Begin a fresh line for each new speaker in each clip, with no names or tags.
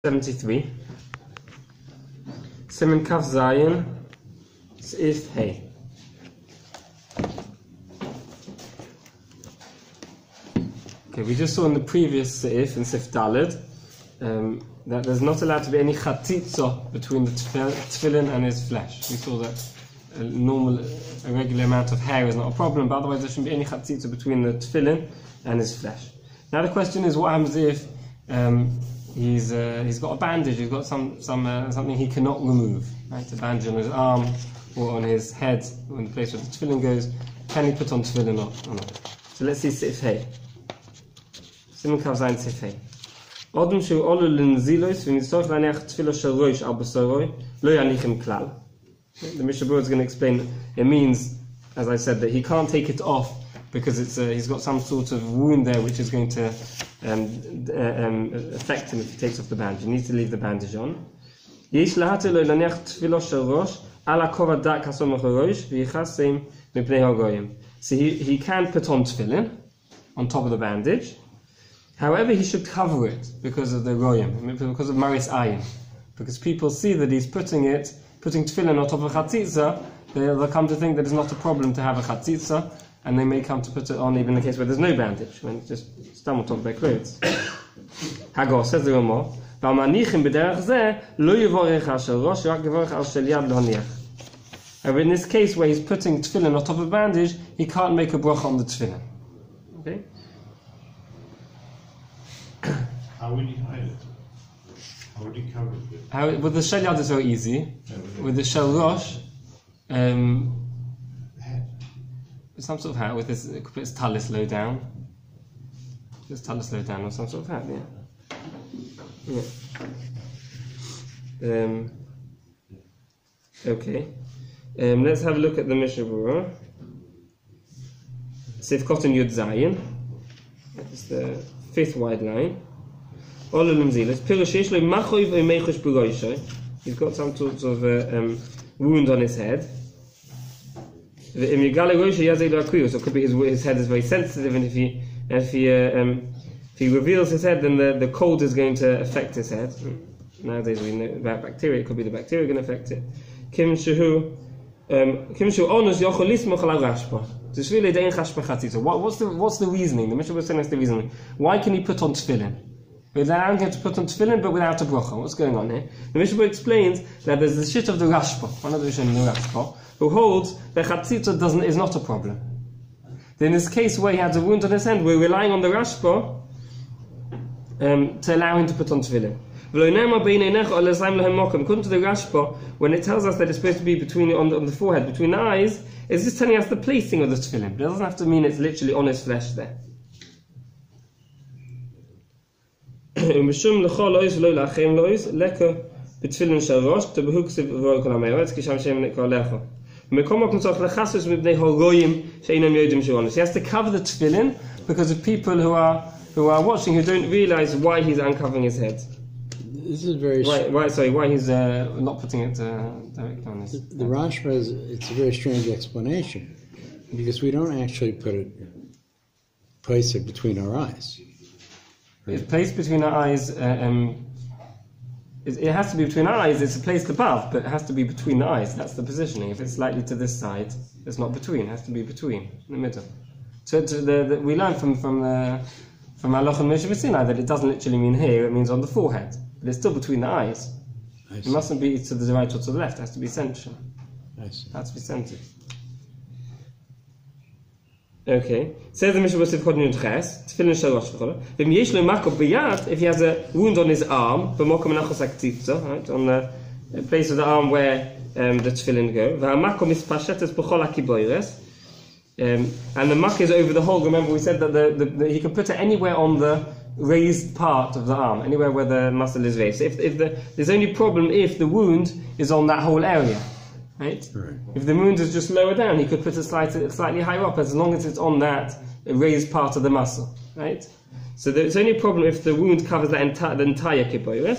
73. Siman Kaf Zayin Seif Hey. Okay, we just saw in the previous Seif in Sif Daled that there's not allowed to be any chatzitza between the tefillin and his flesh. We saw that a regular amount of hair is not a problem, but otherwise there shouldn't be any chatzitza between the tefillin and his flesh. Now the question is, what happens if he's got a bandage, he's got something he cannot remove, right? A bandage on his arm or on his head, in the place where the tefillin goes. Can he put on tefillin or not? So let's see Sif Hey. Siman Kaf Zayin Sif Hey. Odom shu olu l'nzilos v'nitzorch laniach tefillah shel rosh al basaroi lo yanichem klal. The MISHNA Berura is going to explain. It means, as I said, that he can't take it off because he's got some sort of wound there which is going to affect him if he takes off the bandage. He needs to leave the bandage on. Yesh lahater lo laniach tefillah shel rosh ala kova dak hasom rosh v'yichasem mipnei hagoyim. So he can put on tefillin on top of the bandage. However, he should cover it because of the goyim, because of maris ayin. Because people see that he's putting tefillin on top of chatzitza, they'll come to think that it's not a problem to have a chatzitza, and they may come to put it on even in the case where there's no bandage, when it's just stuck on top of their clothes. Hagor says the Ramah, however, in this case where he's putting tefillin on top of a bandage, he can't make a bracha on the tefillin. Okay?
How would he hide it? How would he cover it?
With the shel yad is very easy. With the shel rosh, some sort of hat with his, put his talis low down. His talis low down or some sort of hat, yeah. Okay. Let's have a look at the MISHNA Berura. Sif Cotton Yud Zayin. That's the 5th wide line. He's got some sort of wound on his head. So it could be his head is very sensitive, and if he reveals his head, then the cold is going to affect his head. Nowadays we know about bacteria, it could be the bacteria going to affect it. What's the reasoning? The MISHNA was telling us the reasoning. Why can he put on tefillin? We're allowing him to put on tefillin but without a bracha. What's going on here? The MISHNA explains that there's the shit of the Rashba, one of the Rishonim, the Rashba, who holds that chatzitza is not a problem. Then in this case where he has a wound on his hand, we're relying on the Rashba to allow him to put on tefillin. According to the Rashba, when it tells us that it's supposed to be on the forehead, between the eyes, it's just telling us the placing of the tefillin. It doesn't have to mean it's literally on his flesh there. He has to cover the tefillin because of people who are watching who don't realize why he's uncovering his head.
This is very
why he's not putting it directly on his head.
The Rashba it's a very strange explanation because we don't actually place it between our eyes.
It's placed between our eyes. It has to be between our eyes. It's placed above, but it has to be between the eyes. That's the positioning. If it's slightly to this side, it's not between. It has to be between, in the middle. So we learn from Halacha and Moshe Sinai that it doesn't literally mean here. It means on the forehead, but it's still between the eyes. It mustn't be to the right or to the left. It has to be central. It has to be centered. Okay. Says the MISHNA Berura Cotton Yud Ches, Tefillin Shel Rosh V'Chola. V'im yesh lo makov b'yad, if he has a wound on his arm, b'mokom menachos haktitza, right, on the place of the arm where the tefillin go. V'hamakom mispashetes b'chol hakiboires, and the muck is over the hole. Remember, we said that he can put it anywhere on the raised part of the arm, anywhere where the muscle is raised. So there's only problem if the wound is on that whole area. Right? If the wound is just lower down, he could put it slightly higher up, as long as it's on that raised part of the muscle. Right? So there's only a problem if the wound covers the entire kippah.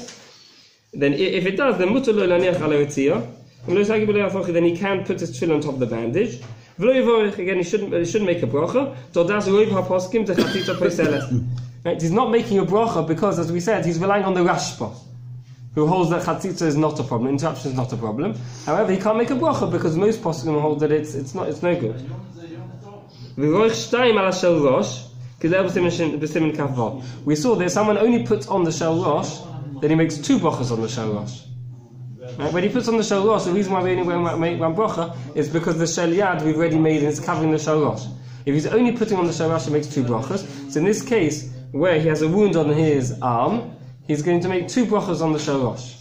Then if it does, then mutar lo laniach ala ritziyah. Then he can put his tefillin on top of the bandage. Again, he shouldn't make a bracha. Right? He's not making a bracha because, as we said, he's relying on the Rashba. who holds that chatzitza is not a problem, interruption is not a problem. However, he can't make a bracha because most poskim hold that it's no good. We saw that someone only puts on the shel rosh, then he makes 2 brachas on the shel rosh. Right? When he puts on the shel rosh, the reason why we only make 1 bracha is because the shel yad we've already made and it's covering the shel rosh. If he's only putting on the shel rosh, he makes 2 brachas. So in this case, where he has a wound on his arm, he's going to make 2 brachas on the shel rosh.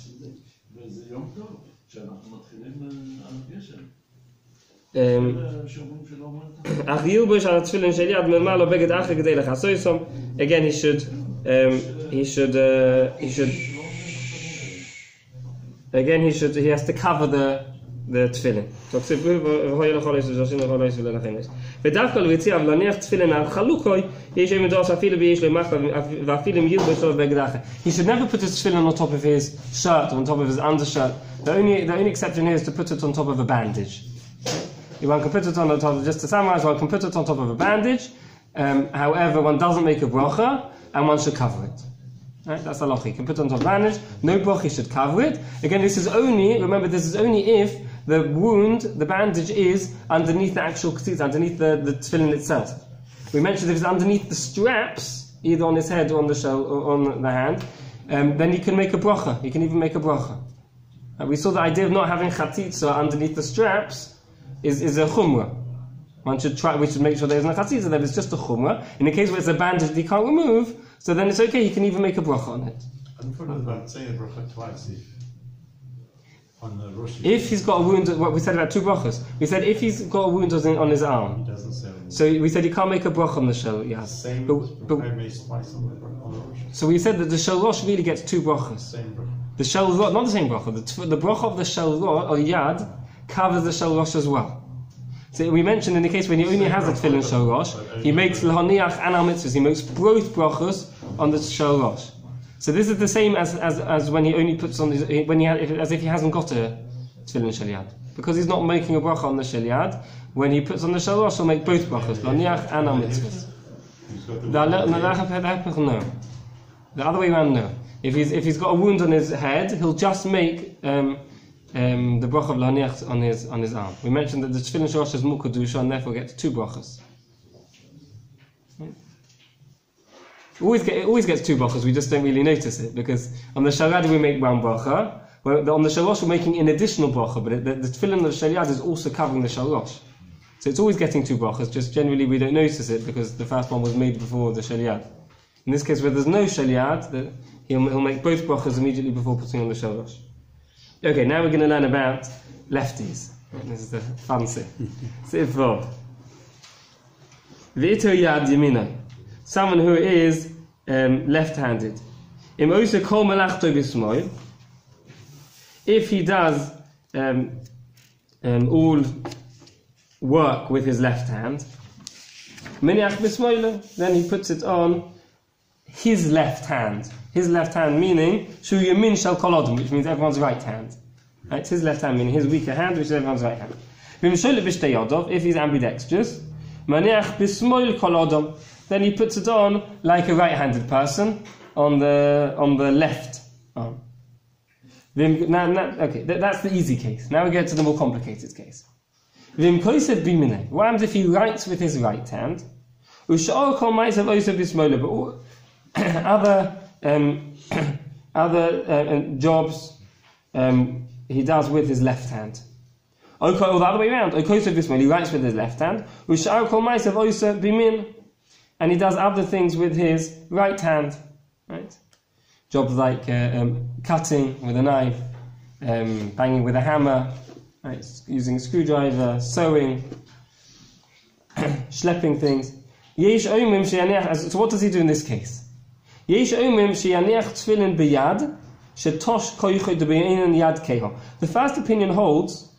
Again, he should he has to cover the tefillin. He should never put his tefillin on top of his shirt or on top of his undershirt. The only exception here is to put it on top of a bandage. One can put it on top, just to summarize, one can put it on top of a bandage. However, one doesn't make a bracha, and one should cover it. Right? That's halacha. You can put it on top of a bandage, no bracha should cover it. Again, this is only if the wound, the bandage is underneath the actual ktitz, underneath the tefillin itself. We mentioned if it's underneath the straps, either on his head or on the shell or on the hand, then he can make a bracha. He can even make a bracha. We saw the idea of not having chatzitza underneath the straps is a chumrah. We should make sure there isn't a chatzitza, that it's just a chumrah. In the case where it's a bandage that he can't remove, so then it's okay, he can even make a bracha on it.
I'm talking about saying a bracha twice on the Rosh.
If he's got a wound, what we said about 2 brachas, we said if he's got a wound on his arm,
He doesn't say
so we said he can't make a bracha on the shel yad.
Same
But-
makes twice on the Rosh.
So we said that the shel rosh really gets 2 brachas.
Same bracha.
The shel rosh, not the same bracha, the bracha of the shel rosh, or yad, covers the shel rosh as well. So we mentioned in the case when he only has a tefillin shel rosh, he makes l'haniach and al-mitzvahs, he makes both brachas on the shel rosh. So this is the same as when he only puts on his, as if he hasn't got a tefillin shel yad. Because he's not making a bracha on the shel yad, when he puts on the shel rosh, he'll make both brachas, l'haniach and al-mitzvahs. No. The other way around, no. If he's got a wound on his head, he'll just make the bracha of l'haniach on his arm. We mentioned that the tefillin shel rosh is mukadusha and therefore gets 2 brachas. It always gets 2 brachas, we just don't really notice it, because on the shel yad we make 1 bracha, on the shel rosh we're making an additional bracha, but the tefillin of the shel yad is also covering the shel rosh. So it's always getting 2 brachas, just generally we don't notice it because the first one was made before the shel yad. In this case, where there's no shel yad, he'll make both brachas immediately before putting on the shel rosh. Okay, now we're going to learn about lefties. This is the fun thing. Sif Vov. V'ito yad yamino. Someone who is left-handed. Im oise kol melachto b'smoil. If he does all work with his left hand, miniach b'smoilo, then he puts it on his left hand. His left hand meaning shu yamin shel kol adam, which means everyone's right hand. Right? His left hand meaning his weaker hand, which is everyone's right hand. If he's ambidextrous, maniach b'smoil kol adam, then he puts it on like a right-handed person on the left arm. Okay, that's the easy case. Now we get to the more complicated case. What happens if he writes with his right hand? Other jobs he does with his left hand. Or the other way around. He writes with his left hand. And he does other things with his right hand. Right? Jobs like cutting with a knife, banging with a hammer, right? Using a screwdriver, sewing, schlepping things. So what does he do in this case? The first opinion holds,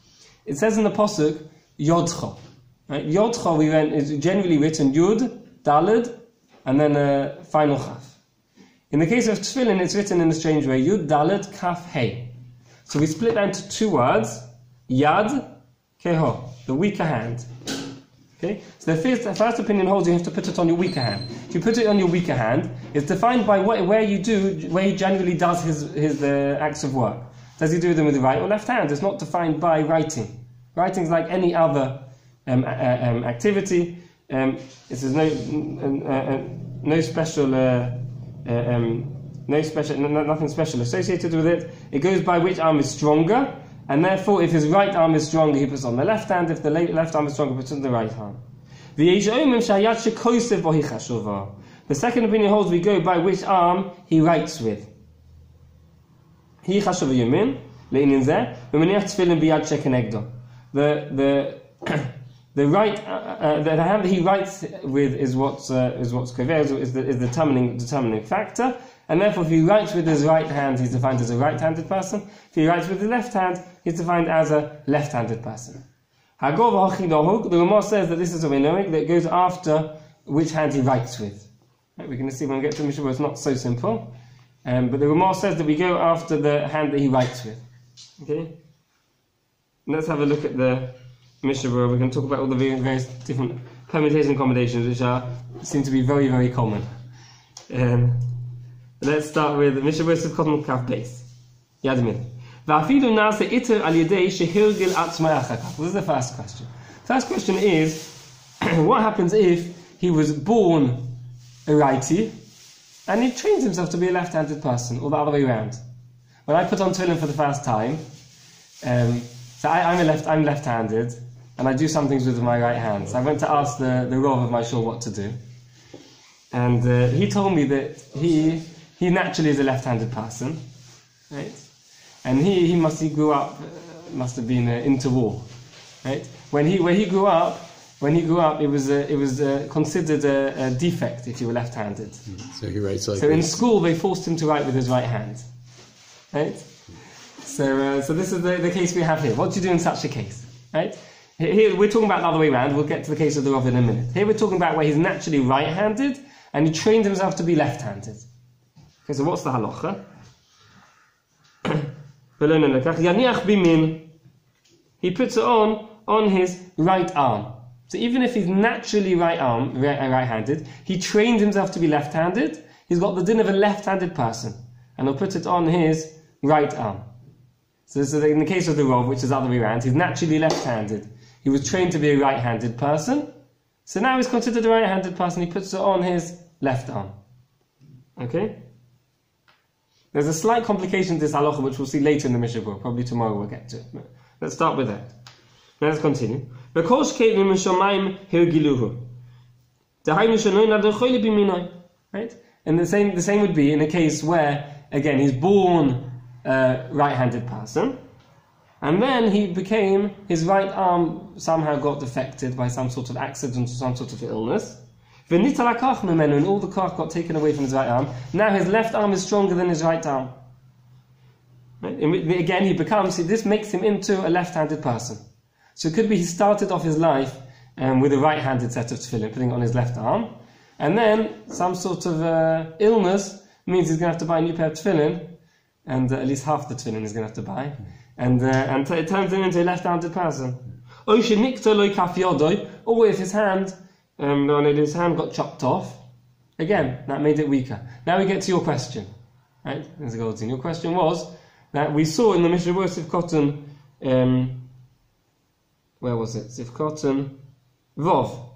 it says in the pasuk, Yodcha. Right? Yodcha is generally written Yud, Daled, and then a final Chaf. In the case of Tefillin, it's written in a strange way, Yud, Daled, Kaf, Hey. So we split that into 2 words, Yad, Keho, the weaker hand. Okay, so the first opinion holds you have to put it on your weaker hand. If you put it on your weaker hand, it's defined by where he generally does his acts of work. Does he do them with the right or left hand? It's not defined by writing. Writing is like any other activity. There's nothing special associated with it. It goes by which arm is stronger. And therefore, if his right arm is stronger, he puts on the left hand. If the left arm is stronger, he puts on the right arm. The second opinion holds we go by which arm he writes with. The hand that he writes with is what's kover, is the determining factor. And therefore, if he writes with his right hand, he's defined as a right-handed person. If he writes with his left hand, he's defined as a left-handed person. The Ramah says that this is a menoic that goes after which hand he writes with. Right, we're going to see when we get to MISHNA Berura, it's not so simple. But the Ramah says that we go after the hand that he writes with. Okay? Let's have a look at the MISHNA Berura. We're going to talk about all the various different permutations and combinations which seem to be very, very common. Let's start with MISHNA Berura Sivkot Kaf Beis. Yad Min. Va'afilu nase iter al yedei shehirgil atzmai achar. This is the first question. First question is, what happens if he was born a righty and he trains himself to be a left-handed person, or the other way around? When I put on tefillin for the first time, so I'm left-handed, and I do some things with my right hand. So I went to ask the Rav of my shul what to do, and he told me that he naturally is a left-handed person, right? And he grew up, must have been into war, right? When he grew up, it was considered a defect if you were left-handed.
So he writes like.
So in school they forced him to write with his right hand, right? So this is the case we have here. What do you do in such a case, right? Here we're talking about the other way around. We'll get to the case of the Rav in a minute. Here we're talking about where he's naturally right-handed and he trained himself to be left-handed. Okay, so what's the halacha? He puts it on his right arm. So even if he's naturally right-handed, he trained himself to be left-handed. He's got the din of a left-handed person, and he'll put it on his right arm. So in the case of the Rav, which is the other way around, he's naturally left-handed. He was trained to be a right-handed person, so now he's considered a right-handed person. He puts it on his left arm. Okay. There's a slight complication to this halacha, which we'll see later in the MISHNA Berura. Probably tomorrow we'll get to it. Let's start with that. Now let's continue. Right? And the same would be in a case where, again, he's born a right-handed person, and then his right arm somehow got affected by some sort of accident or some sort of illness. And all the koch got taken away from his right arm. Now his left arm is stronger than his right arm. Right? Again, this makes him into a left-handed person. So it could be he started off his life with a right-handed set of tefillin, putting it on his left arm, and then some sort of illness means he's going to have to buy a new pair of tefillin, and at least half the tefillin he's going to have to buy, and it turns him into a left-handed person. Or if his hand got chopped off, again, that made it weaker. Now we get to your question, right? Your question was that we saw in the MISHNA Berura Sivkot, where was it? Sivkot Vov.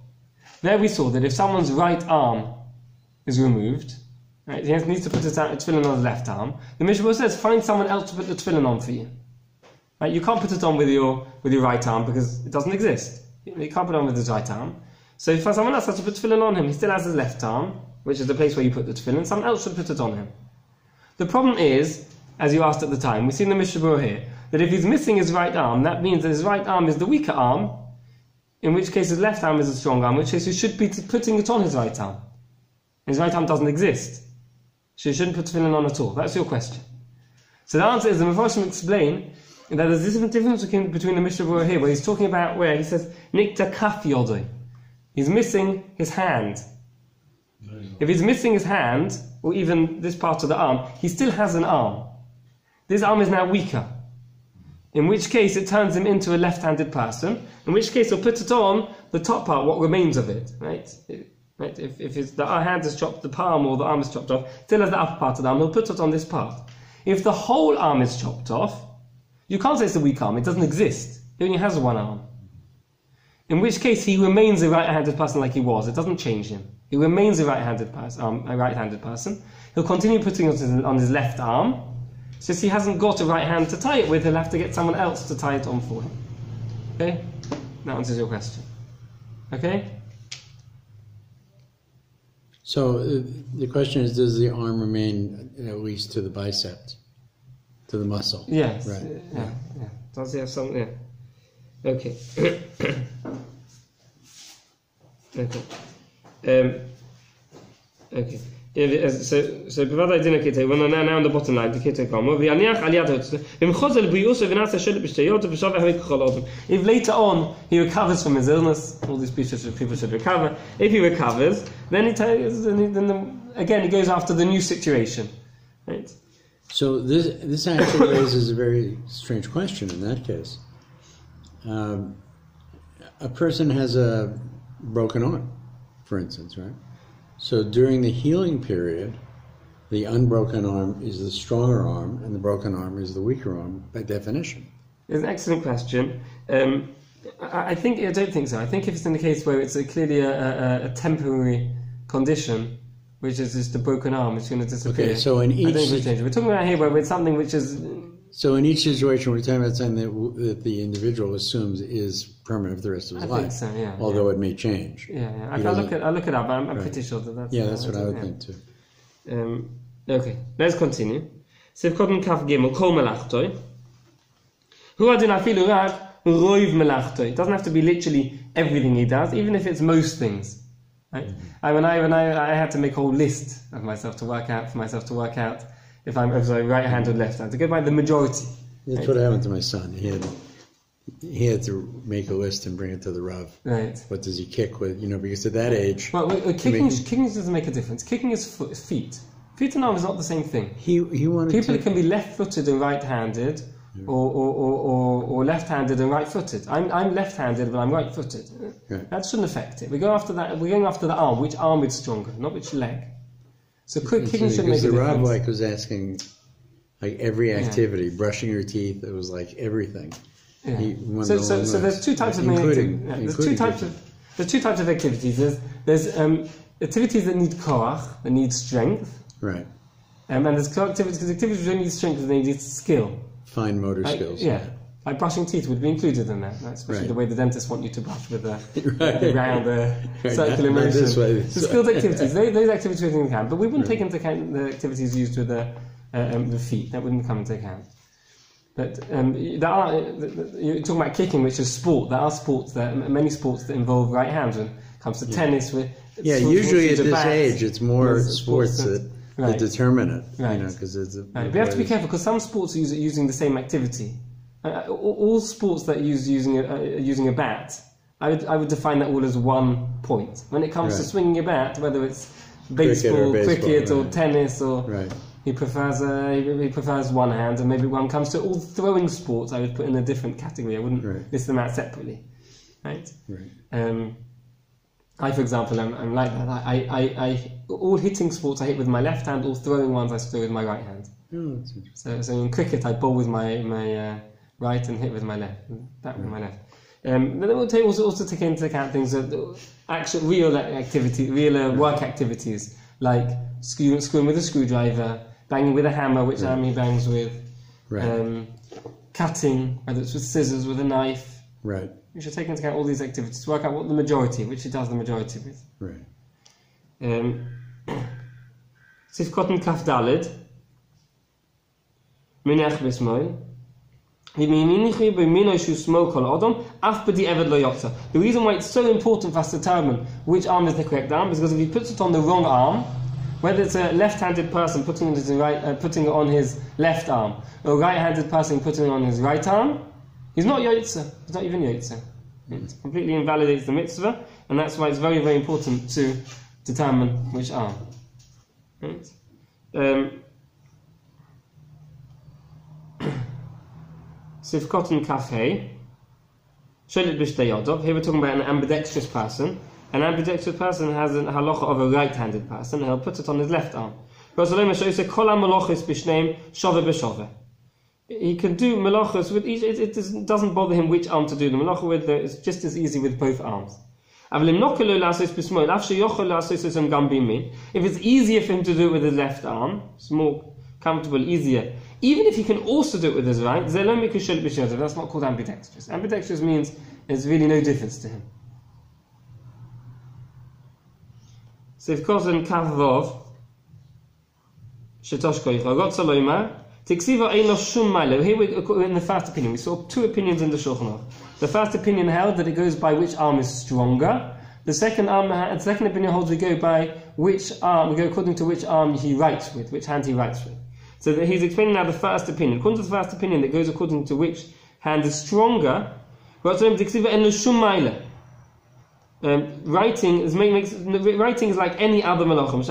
There we saw that if someone's right arm is removed, right, he needs to put his tefillin on his left arm. The MISHNA Berura says, find someone else to put the tefillin on for you. Right? You can't put it on with your right arm because it doesn't exist. You can't put it on with his right arm. So if someone else has to put tefillin on him, he still has his left arm, which is the place where you put the tefillin. Someone else should put it on him. The problem is, as you asked at the time, we see in the MISHNA Berura here, that if he's missing his right arm, that means that his right arm is the weaker arm, in which case his left arm is the strong arm, in which case he should be putting it on his right arm. His right arm doesn't exist. So he shouldn't put tefillin on at all. That's your question. So the answer is, the Mefarshim explain that there's this difference between the MISHNA Berura here, where he's talking about where he says, Nikta kaf yodoi. He's missing his hand. If he's missing his hand, or even this part of the arm, he still has an arm. This arm is now weaker. in which case it turns him into a left-handed person, in which case he'll put it on the top part, what remains of it, right? Right? If the hand is chopped, the palm or the arm is chopped off, still has the upper part of the arm, he'll put it on this part. If the whole arm is chopped off, you can't say it's a weak arm, it doesn't exist. He only has one arm. In which case he remains a right-handed person like he was, it doesn't change him. He remains a right-handed person. He'll continue putting it on his left arm. Since he hasn't got a right hand to tie it with, he'll have to get someone else to tie it on for him. Okay? That answers your question. Okay?
So the question is, does the arm remain at least to the bicep, to the muscle?
Yes.
Right.
Yeah. Does he have some? Yeah. Okay. Okay. Okay. So bevada idina kete when now on the bottom line the kete kamo v'yaniach aliyat v'mchozel b'yusuf v'nasa shel b'shtayot v'shav ha'mik cholodom. If later on he recovers from his illness, all these people should recover. If he recovers, then again he goes after the new situation, right?
So this actually raises a very strange question in that case. A person has a broken arm, for instance, right? So during the healing period, the unbroken arm is the stronger arm, and the broken arm is the weaker arm by definition.
It's an excellent question. I don't think so. I think if it's in the case where it's clearly a temporary condition, which is just a broken arm, it's going to disappear.
Okay, so in each,
I don't think we're talking about here where it's something which is.
So in each situation, we're talking about something that the individual assumes is permanent for the rest of his life.
I think so, yeah.
Although it may change.
Yeah. I'll look it up. I'm pretty sure that's.
Yeah, that's what I would think too.
Okay, let's continue. Sivkotten kaf gimel kol melachtoi. Hu adin afilu rak roiv melachtoi. It doesn't have to be literally everything he does, even if it's most things. Right? When I had to make a whole list of myself to work out if I'm right hand or left hand, to go by the majority.
That's what happened to my son. He had to make a list and bring it to the Rav.
Right.
What does he kick with? Because at that age...
Well, kicking doesn't make a difference. Kicking is feet. Feet and arm is not the same thing.
He wanted
People can be left-footed and right-handed, or left-handed and right-footed. I'm left-handed, but I'm right-footed.
Right.
That shouldn't affect it. We're going after the arm. Which arm is stronger, not which leg. So kicking shouldn't make a difference.
The Rav was asking every activity, brushing your teeth. It was like everything.
Yeah. So there's two types of there's two types of activities. There's activities that need koach, that need strength.
Right.
And there's activities that don't need strength, they need skill.
Fine motor skills.
Yeah. Like brushing teeth would be included in that, especially the way the dentists want you to brush with the round circular motion. The skilled activities, those activities we take into account, but we wouldn't take into account the activities used with the feet. That wouldn't come into account. But you're talking about kicking, which is sport. There are many sports that involve right hands. When it comes to tennis,
usually at this age, it's more sports that determine it.
Right.
Because it's.
We have to be careful because some sports are using the same activity. All sports that use using a bat, I would define that all as 1 point. When it comes to swinging a bat, whether it's baseball, cricket, or tennis, or he prefers one hand, and maybe when it comes to all throwing sports, I would put in a different category. I wouldn't list them out separately, right? I, for example, I'm like that. I all hitting sports I hit with my left hand. All throwing ones I throw with my right hand.
Oh, that's interesting.
So in cricket, I bowl with my right and hit with my left, that with my left. Then we'll also take into account things that actual real work activities, like screwing with a screwdriver, banging with a hammer, which Ami bangs with, cutting, whether it's with scissors, with a knife.
Right.
We should take into account all these activities to work out what the majority, which it does the majority with.
Right.
Sif cotton kaf dalid. Minach bismoy. The reason why it's so important for us to determine which arm is the correct arm is because if he puts it on the wrong arm, whether it's a left-handed person putting it on his left arm, or a right-handed person putting it on his right arm, he's not yotze. He's not even yotze. It completely invalidates the mitzvah, and that's why it's very, very important to determine which arm. Right? Sifkotin Kafhe. Here we're talking about an ambidextrous person. An ambidextrous person has a halacha of a right-handed person, and he'll put it on his left arm. He can do melachos with each. It doesn't bother him which arm to do the melacha with. It's just as easy with both arms. If it's easier for him to do it with his left arm, it's more comfortable, easier. Even if he can also do it with his right, that's not called ambidextrous. Ambidextrous means there's really no difference to him. So if Kozen Kavov Shetoshkoich Rotzaloima Tixiva Eino Shum Milo. Here we're in the first opinion. We saw two opinions in the Shulchan Aruch. The first opinion held that it goes by which arm is stronger. The second opinion holds we go by which arm, we go according to which arm he writes with, which hand he writes with. So that he's explaining now the first opinion. According to the first opinion, that goes according to which hand is stronger. Writing is like any other melacha.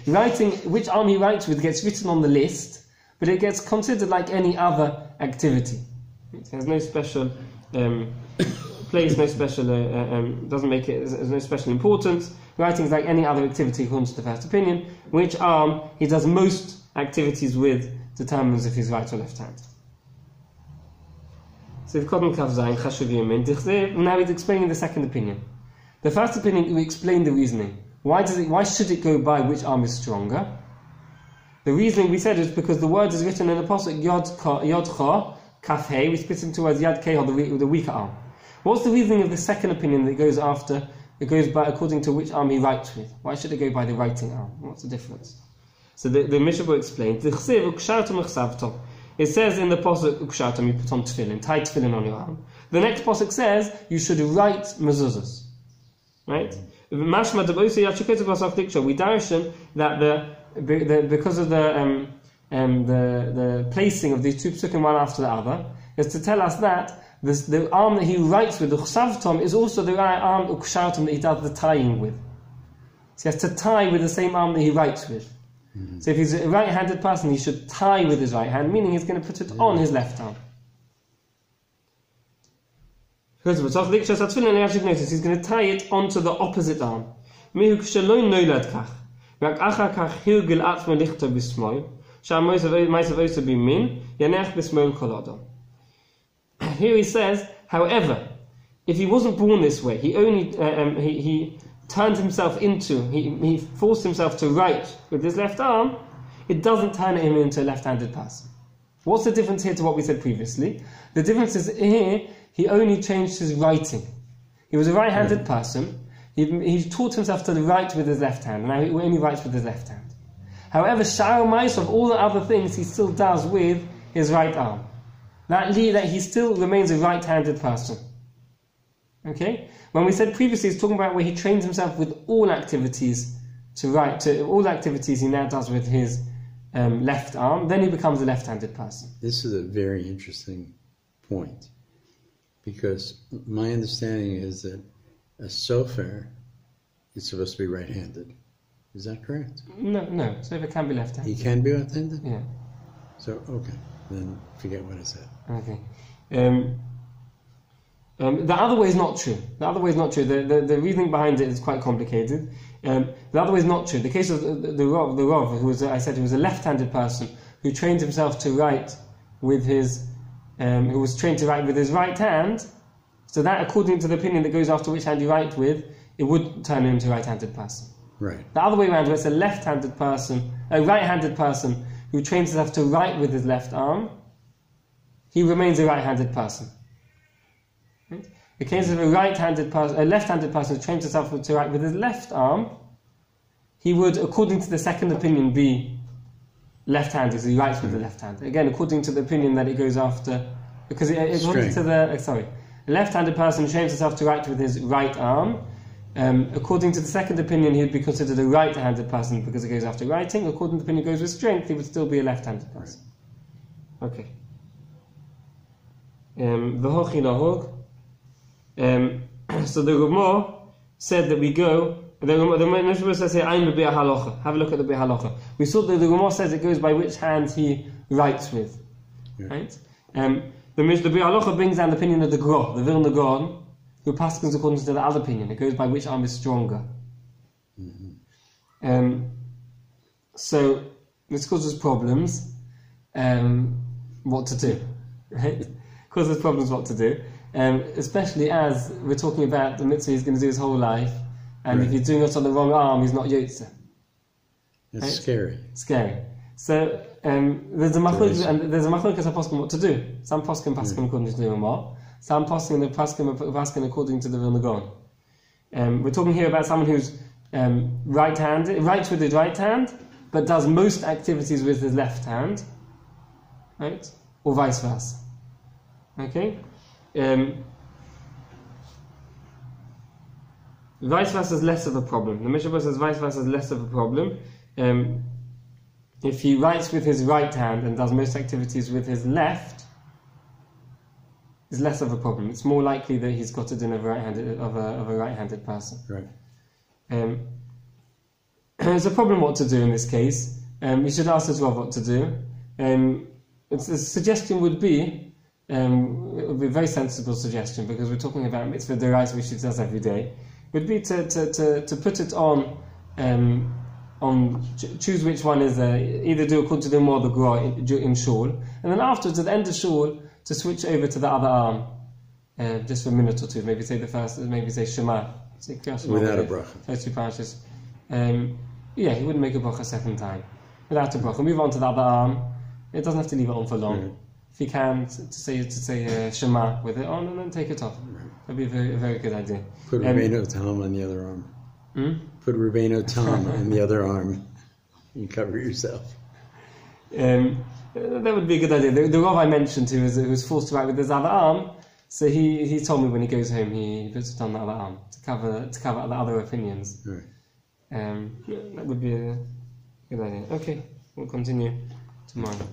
Writing, which arm he writes with gets written on the list, but it gets considered like any other activity. It has no special place, no special doesn't make it. There's no special importance. Writing is like any other activity according to the first opinion. Which arm he does most activities with determines if he's right or left hand. So now he's explaining the second opinion. The first opinion, we explained the reasoning. Why should it go by which arm is stronger? The reasoning we said is because the word is written in the pasuk Yodcha Kaf Hey. We split into words Yad Keh, the weaker arm. What's the reasoning of the second opinion that goes after? It goes by according to which arm he writes with. Why should it go by the writing arm? What's the difference? So the Mishnah explains. It says in the pasuk ukshartam, you put on tefillin, tie tefillin on your arm. The next pasuk says you should write mezuzahs. Right? Mashma we darshan that because of the placing of these two psukim one after the other is to tell us that the arm that he writes with, the chsavtom, is also the right arm ukshartam that he does the tying with. So he has to tie with the same arm that he writes with. Mm-hmm. So if he's a right-handed person, he should tie with his right hand, meaning he's going to put it on his left arm. He's going to tie it onto the opposite arm. Here he says, however, if he wasn't born this way, he only he turned himself into, he forced himself to write with his left arm, it doesn't turn him into a left-handed person. What's the difference here to what we said previously? The difference is here, he only changed his writing. He was a right-handed person, he taught himself to write with his left hand, and now he only writes with his left hand. However, Sha'ar Ma'is of all the other things he still does with his right arm. That he still remains a right-handed person. Okay? When we said previously, he's talking about where he trains himself with all activities to write, to all activities he now does with his left arm, then he becomes a left-handed person.
This is a very interesting point, because my understanding is that a sofer is supposed to be right-handed. Is that correct?
No, sofer can be left-handed.
He can be left-handed?
Yeah.
So, okay, then forget what I said.
Okay. The other way is not true. The reasoning behind it is quite complicated. The other way is not true. The case of the Rav, who was a left-handed person who trained himself to write with his, who was trained to write with his right hand. So that, according to the opinion that goes after which hand you write with, it would turn him into a right-handed person.
Right.
The other way around, where it's a left-handed person, a right-handed person who trains himself to write with his left arm, he remains a right-handed person. Right? The case of a left-handed person who trains himself to write with his left arm, he would, according to the second opinion, be left-handed, so he writes with the left hand. Again, according to the opinion that it goes after, because according to the a left-handed person who trains himself to write with his right arm, according to the second opinion, he would be considered a right-handed person because it goes after writing. According to the opinion that goes with strength, he would still be a left-handed person. Okay. So the Gemara said that we go. The Mishnah says here, "Ein b'bi'ah halacha." Have a look at the bi'ah halacha. We saw that the Gemara says it goes by which hand he writes with. Right? The Halacha brings down the opinion of the Gro, the Vilna Gaon, who passes according to the other opinion. It goes by which arm is stronger. So this causes problems. What to do? Right? Causes problems what to do. Especially as we're talking about the mitzvah he's going to do his whole life, and if he's doing it on the wrong arm, he's not yotze.
It's scary.
Scary. So there's a machlokas poskim what to do. Some poskim according to the Ramah, some poskim according to the Vilna Gaon. We're talking here about someone who's right-handed, writes with his right hand, but does most activities with his left hand, right? Or vice versa. Okay. Vice versa is less of a problem. The Mishnah says vice versa is less of a problem. If he writes with his right hand and does most activities with his left, is less of a problem. It's more likely that he's got a din of a right-handed person.
Right.
There's a problem what to do in this case. You should ask as well what to do. The suggestion would be, it would be a very sensible suggestion because we're talking about mitzvah d'oraisa which he does every day. Would be to put it on choose which one is either do according to the more the Gra in shul, and then afterwards at the end of shul to switch over to the other arm, just for a minute or two. Maybe say the first, maybe say Shema,
without a bracha.
First two parashas. He wouldn't make a bracha a second time without a bracha. Move on to the other arm. It doesn't have to leave it on for long. If you can, to say Shema with it on, and then take it off. That'd be a very good idea.
Put Rabbeinu Tam on the other arm. Put Rabbeinu Tam on the other arm. You cover yourself.
That would be a good idea. The Rav I mentioned who was forced to write with his other arm, so he told me when he goes home he puts it on the other arm to cover the other opinions.
Right.
That would be a good idea. Okay, we'll continue tomorrow.